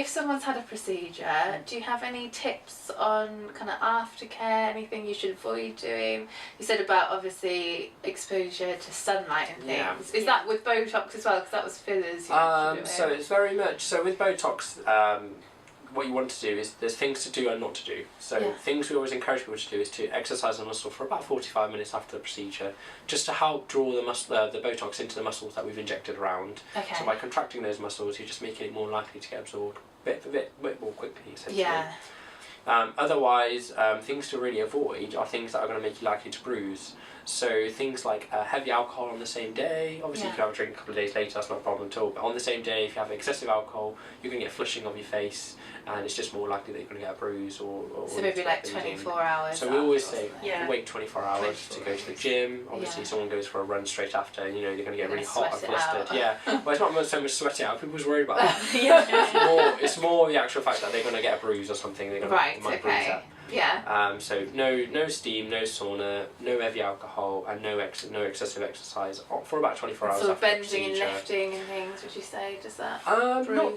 if someone's had a procedure, do you have any tips on kind of aftercare, anything you should avoid doing? You said about obviously exposure to sunlight and things. Is that with Botox as well? Because that was fillers. So it's very much, so with Botox, what you want to do is there's things to do and not to do. So things we always encourage people to do is to exercise the muscle for about 45 minutes after the procedure, just to help draw the Botox into the muscles that we've injected around. Okay. So by contracting those muscles, you're just making it more likely to get absorbed a bit more quickly, essentially. Yeah. Otherwise, things to really avoid are things that are going to make you likely to bruise. So things like heavy alcohol on the same day. Obviously you can have a drink a couple of days later, that's not a problem at all, but on the same day if you have excessive alcohol, you're going to get flushing of your face, and it's just more likely that you're going to get a bruise or so maybe like 24 hours. So we always say wait 24 hours to go to the gym. Obviously someone goes for a run straight after, you know, they're going to get really hot and flustered. Yeah, well, it's not so much sweating out, people's worried about that. It's more the actual fact that they're going to get a bruise or something, they're going to might bruise up. Yeah. So no steam, no sauna, no heavy alcohol, and no excessive exercise for about 24 hours. Sort of after the bending and procedure. lifting and things. Would you say does that?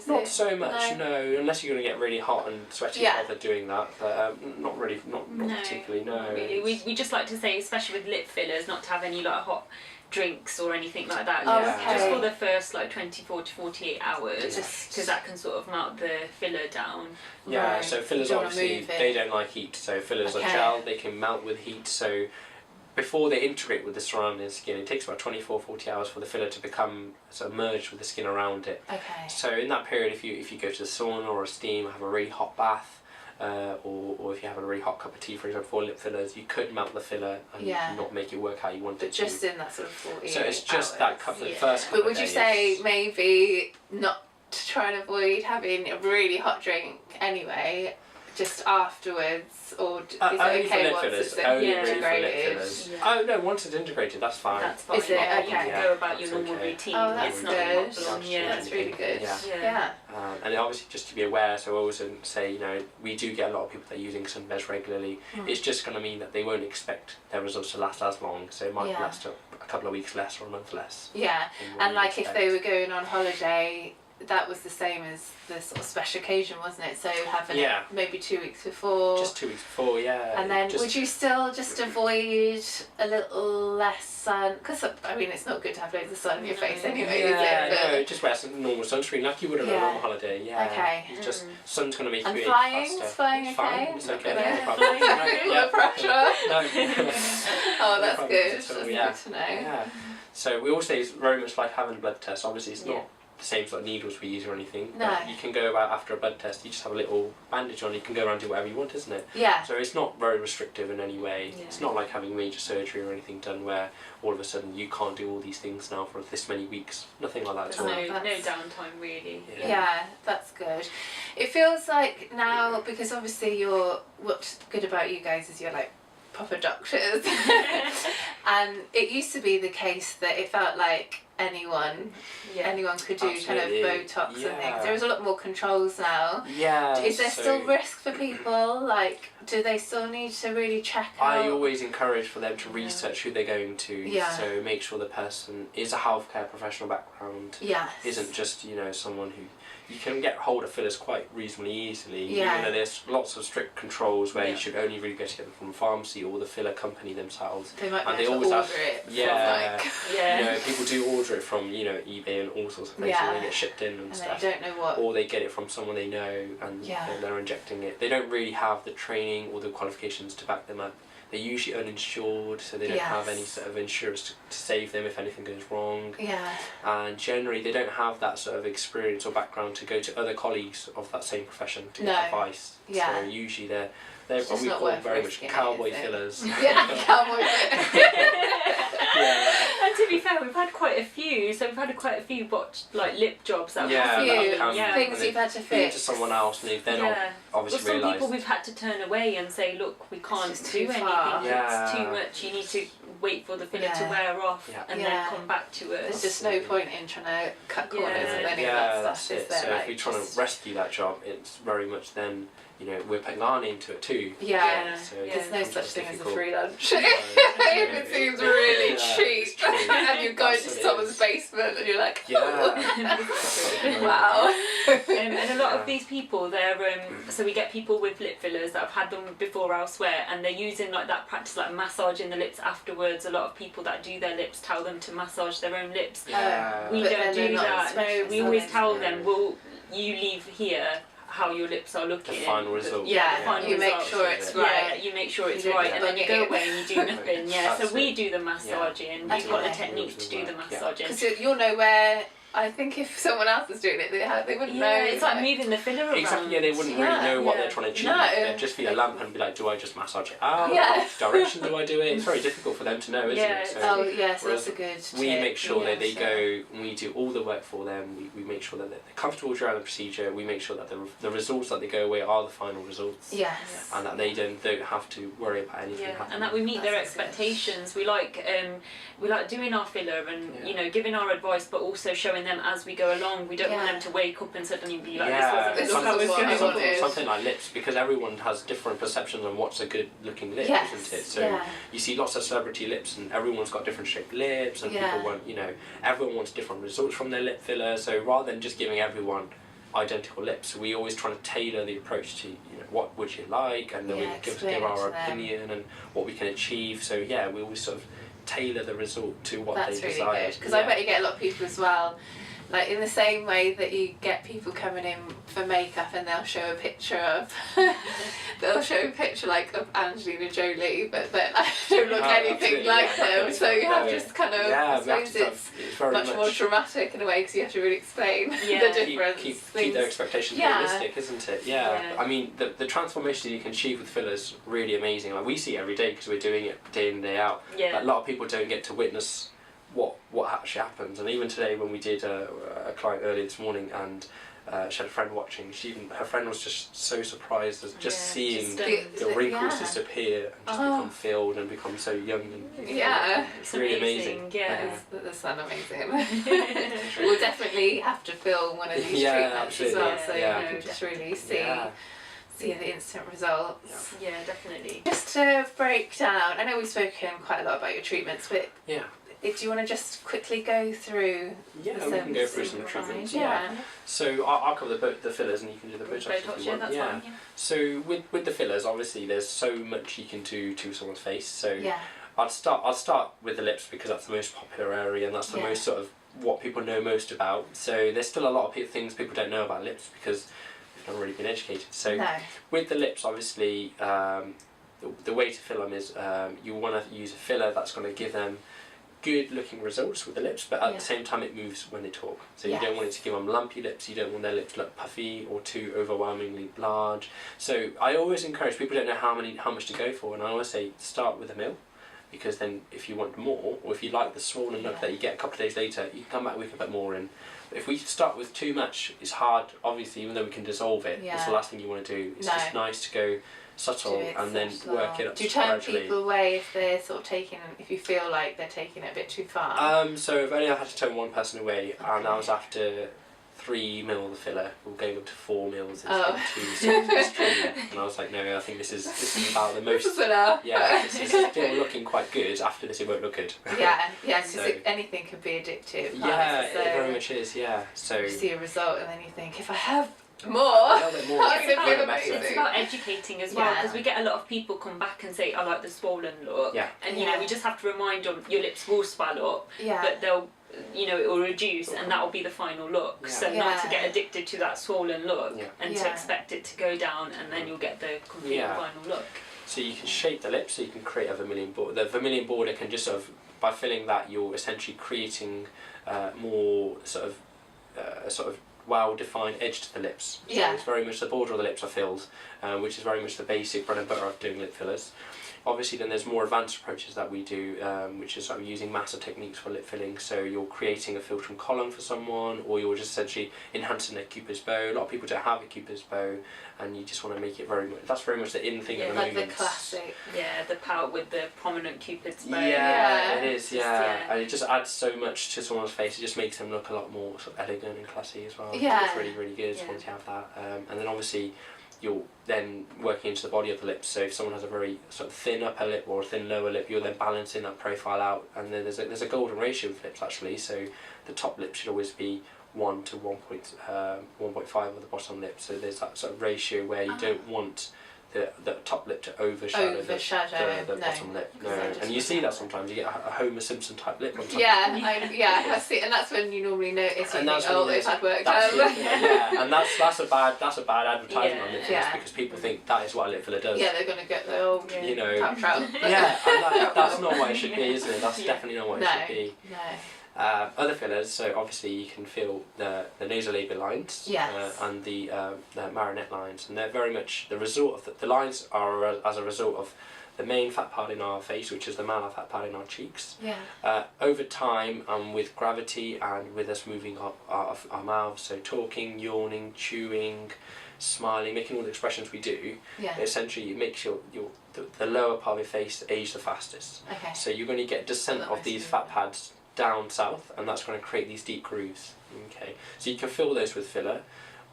Not so much. No, unless you're going to get really hot and sweaty while they're doing that. But not really, not particularly. No. Really, we just like to say, especially with lip fillers, not to have any like hot drinks or anything like that. Just for the first like 24 to 48 hours, because that can sort of melt the filler down. Yeah, so fillers obviously they don't like heat, so fillers are gel, they can melt with heat, so before they integrate with the surrounding skin it takes about 24-40 hours for the filler to become sort of merged with the skin around it. So in that period, if you go to the sauna or a steam, have a really hot bath, or if you have a really hot cup of tea, for example, for lip fillers, you could melt the filler and not make it work how you want it to. But just in that sort of 48 So it's just hours. that couple, the first couple But would you say maybe not to try and avoid having a really hot drink anyway, just afterwards, or is it okay once it's integrated? Oh no, once it's integrated, that's fine. That's fine. Is it? Okay. You can go about your normal routine. Oh, that's good. That's really good. Yeah. And obviously, just to be aware, so I always say, you know, we do get a lot of people that are using sunbeds regularly. It's just going to mean that they won't expect their results to last as long, so it might last a couple of weeks less or a month less. Yeah, and like if they were going on holiday, that was the same as the sort of special occasion, wasn't it? So having it maybe 2 weeks before. Just 2 weeks before, And then would you still just avoid a little less sun? Because I mean, it's not good to have loads of sun on your face anyway, is it? No, just wear some normal sunscreen like you would on a normal holiday. Okay. It's just sun's going to make and you age faster. faster. Flying It's okay? Fine. It's okay. No problem. no pressure. No. Oh, that's good. That's That's good to know. Yeah. So we all say it's very much like having a blood test. Obviously, it's not the same sort of needles we use or anything. No. But you can go about after a blood test, you just have a little bandage on, you can go around and do whatever you want, isn't it? Yeah. So it's not very restrictive in any way. It's not like having major surgery or anything done where all of a sudden you can't do all these things now for this many weeks. Nothing like that at all. No downtime really. Yeah, that's good. It feels like now, because obviously what's good about you guys is you're like proper doctors. And it used to be the case that it felt like anyone could do kind of Botox and things. There is a lot more controls now. Yeah. Is there still risk for people? Like, do they still need to really check out? I always encourage for them to research who they're going to. So make sure the person is a healthcare professional background. Isn't just, you know, someone who you can get hold of fillers quite reasonably easily. Even though there's lots of strict controls where you should only really go to get them from a pharmacy or the filler company themselves. They might and be able to order it from you know, people do order it from, you know, eBay and all sorts of places and they get shipped in and stuff. They don't know what. Or they get it from someone they know and they're injecting it. They don't really have the training or the qualifications to back them up. They're usually uninsured, so they don't have any sort of insurance to save them if anything goes wrong. And generally they don't have that sort of experience or background to go to other colleagues of that same profession to get advice. So usually they're what we call very much cowboy fillers. Cowboy fillers. And to be fair, we've had quite a few. So we've had quite a few like lip jobs that things you've had to fix to someone else, and they've then obviously realised. Some people we've had to turn away and say, look, we can't do anything. It's too much. You need to wait for the filler to wear off and then come back to us. There's just no point in trying to cut corners and any of that stuff, is there? So if we're trying to rescue that job, it's very much then, you know, we're putting our name to it too. So there's no such thing as a free lunch. If it seems really cheap and you go into someone's basement and you're like, wow. And a lot of these people, they're so we get people with lip fillers that have had them before elsewhere, and they're using like that practice, like massaging the lips afterwards. A lot of people that do their lips tell them to massage their own lips. We don't do that. No, we always tell them, well, you leave here how your lips are looking. The final result. You make sure it's right. You make sure it's right, and then you go away and you do nothing. So we do the massaging. We've got the technique to do the massaging. Because you'll know where. I think if someone else was doing it, they wouldn't know. It's like moving the filler around. Exactly, they wouldn't really know what they're trying to achieve. They'd just feel a lamp and be like, do I just massage it out? Which direction do I do it? It's very difficult for them to know, isn't it? So, that's a good tip. We make sure that they go, and we do all the work for them. We make sure that they're comfortable during the procedure. We make sure that the results that they go away are the final results. And that they don't have to worry about anything happening. And that we meet their expectations. We like doing our filler and, you know, giving our advice, but also showing them as we go along. We don't want them to wake up and suddenly be like, this wasn't something like lips, because everyone has different perceptions on what's a good looking lip, isn't it? So you see lots of celebrity lips and everyone's got different shaped lips, and people want, you know, everyone wants different results from their lip filler. So rather than just giving everyone identical lips, we always try to tailor the approach to, you know, what would you like, and then we give our opinion and what we can achieve. So we always sort of tailor the result to what they desire. That's really good, because I bet you get a lot of people as well, like in the same way that you get people coming in for makeup and they'll show a picture of like of Angelina Jolie, but then I don't look anything like them, so you have just kind of, I suppose it's much more dramatic in a way, because you have to really explain the difference. Keep their expectations realistic, isn't it? I mean, the transformation you can achieve with fillers is really amazing. Like, we see it every day because we're doing it day in, day out. Like, a lot of people don't get to witness what actually happens. And even today when we did a client early this morning, and she had a friend watching, her friend was just so surprised as just seeing the wrinkles disappear and just become filled and become so young and it's really amazing. That's amazing. We'll definitely have to film one of these treatments as well, so you know, just really see the instant results. Yeah, definitely. Just to break down, I know we've spoken quite a lot about your treatments, but do you want to just quickly go through we can go through some treatments. So I'll cover the fillers and you can do the Botox if you want. That's fine, So with the fillers, obviously there's so much you can do to someone's face. So I'll start with the lips, because that's the most popular area and that's the most sort of what people know most about. So there's still a lot of things people don't know about lips because they've not really been educated. So with the lips, obviously the way to fill them is you want to use a filler that's going to give them good looking results with the lips, but at the same time it moves when they talk. So you don't want it to give them lumpy lips, you don't want their lips to look puffy or too overwhelmingly large. So I always encourage people, don't know how much to go for, and I always say start with a mil, because then if you want more, or if you like the swollen look that you get a couple of days later, you can come back, we can put more in. But if we start with too much, it's hard, obviously, even though we can dissolve it, it's the last thing you want to do. It's just nice to go subtle and then work it up. Do you turn people away if they're sort of if you feel like they're taking it a bit too far? So I've only had to turn one person away, and I was after 3 mil the filler. We're going up to 4 mils. It's too extreme. And I was like, no, I think this is about the most. This is still looking quite good. After this, it won't look good. Because anything could be addictive. It very much is. So you see a result, and then you think, if I have more. It's about educating as well, because we get a lot of people come back and say, I like the swollen look, and you know, we just have to remind them your lips will swell up, but they'll, you know, it will reduce, and that will be the final look. So not to get addicted to that swollen look and to expect it to go down, and then you'll get the complete final look. So you can shape the lips, so you can create a vermilion border. The vermilion border can just sort of, by filling that, you're essentially creating more sort of well-defined edge to the lips. So it's very much the border of the lips are filled, which is very much the basic bread and butter of doing lip fillers. Obviously, then there's more advanced approaches that we do, which is using massive techniques for lip filling. So you're creating a filtrum column for someone, or you're just essentially enhancing their cupid's bow. A lot of people don't have a cupid's bow, and you just want to make it very much. That's very much the in thing at the moment. Like the classic. Yeah, the pout with the prominent cupid's bow. Yeah, it is. Yeah, and it just adds so much to someone's face. It just makes them look a lot more sort of elegant and classy as well. Yeah, it's really, really good once you have that. And then obviously, you're then working into the body of the lips. So if someone has a very sort of thin upper lip or a thin lower lip, you're then balancing that profile out. And then there's a golden ratio with lips actually. So the top lip should always be 1 to 1.5 of the bottom lip. So there's that sort of ratio where you don't want the top lip to overshadow the bottom lip. No. And you see that sometimes. You get a Homer Simpson type lip on top. I see, and that's when you normally notice. And that's when it's had work done. And that's a bad advertisement on lip fillers because people think that is what a lip filler does. Yeah, they're gonna get the old tap trout. Yeah, and that's not what it should be, isn't it? That's definitely not what it should be. No. Other fillers, so obviously you can fill the nasolabial lines and the marionette lines, and they're very much the result of the lines are as a result of the main fat part in our face, which is the malar fat part in our cheeks. Over time and with gravity and with us moving up our mouths, so talking, yawning, chewing, smiling, making all the expressions we do, essentially it makes the lower part of your face age the fastest. So you're going to get descent of these fat pads down south, and that's going to create these deep grooves. So you can fill those with filler.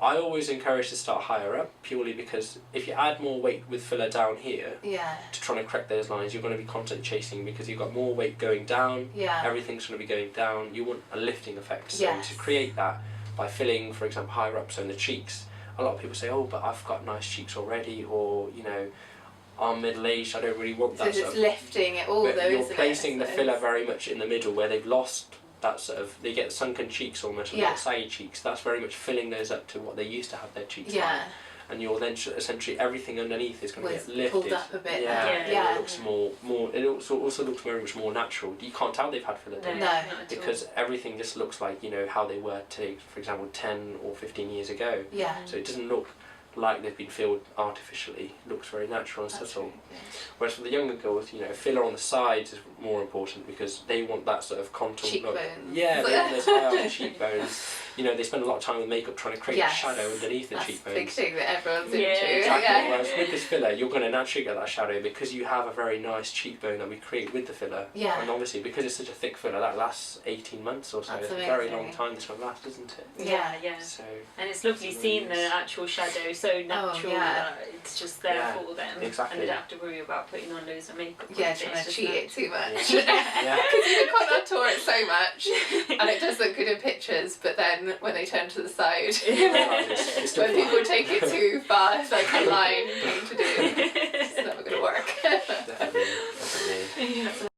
I always encourage to start higher up, purely because if you add more weight with filler down here to try to correct those lines, you're going to be constantly chasing because you've got more weight going down, everything's going to be going down. You want a lifting effect, so to create that by filling, for example, higher up, so in the cheeks, a lot of people say, oh, but I've got nice cheeks already, or I'm middle-aged, I don't really want that. So it's lifting it all, though, you're placing the filler very much in the middle where they've lost that sort of, they get sunken cheeks almost, or saggy cheeks. That's very much filling those up to what they used to have their cheeks like. And you're then essentially everything underneath is going to get lifted. Pulled up a bit. It looks more. It also looks very much more natural. You can't tell they've had filler done. No, because everything just looks like how they were, for example, 10 or 15 years ago. So it doesn't look like they've been filled artificially. It looks very natural and subtle. Whereas for the younger girls, filler on the sides is more important because they want that sort of contour look. Yeah, they want those high cheekbones. They spend a lot of time with makeup trying to create a shadow underneath the cheekbones. That's the big thing that everyone's into. Exactly. Whereas with this filler, you're going to naturally get that shadow because you have a very nice cheekbone that we create with the filler. And obviously, because it's such a thick filler, that lasts 18 months or so. It's a very long time this one lasts, isn't it? So, and it's lovely seeing the actual shadow so natural that it's just there for them. And they don't have to worry about putting on loads of makeup. Trying to cheat it too much. Because you contour it so much and it does look good in pictures, but then when they turn to the side, when people take it too far, it's like a line thing to do. It's never going to work. Definitely.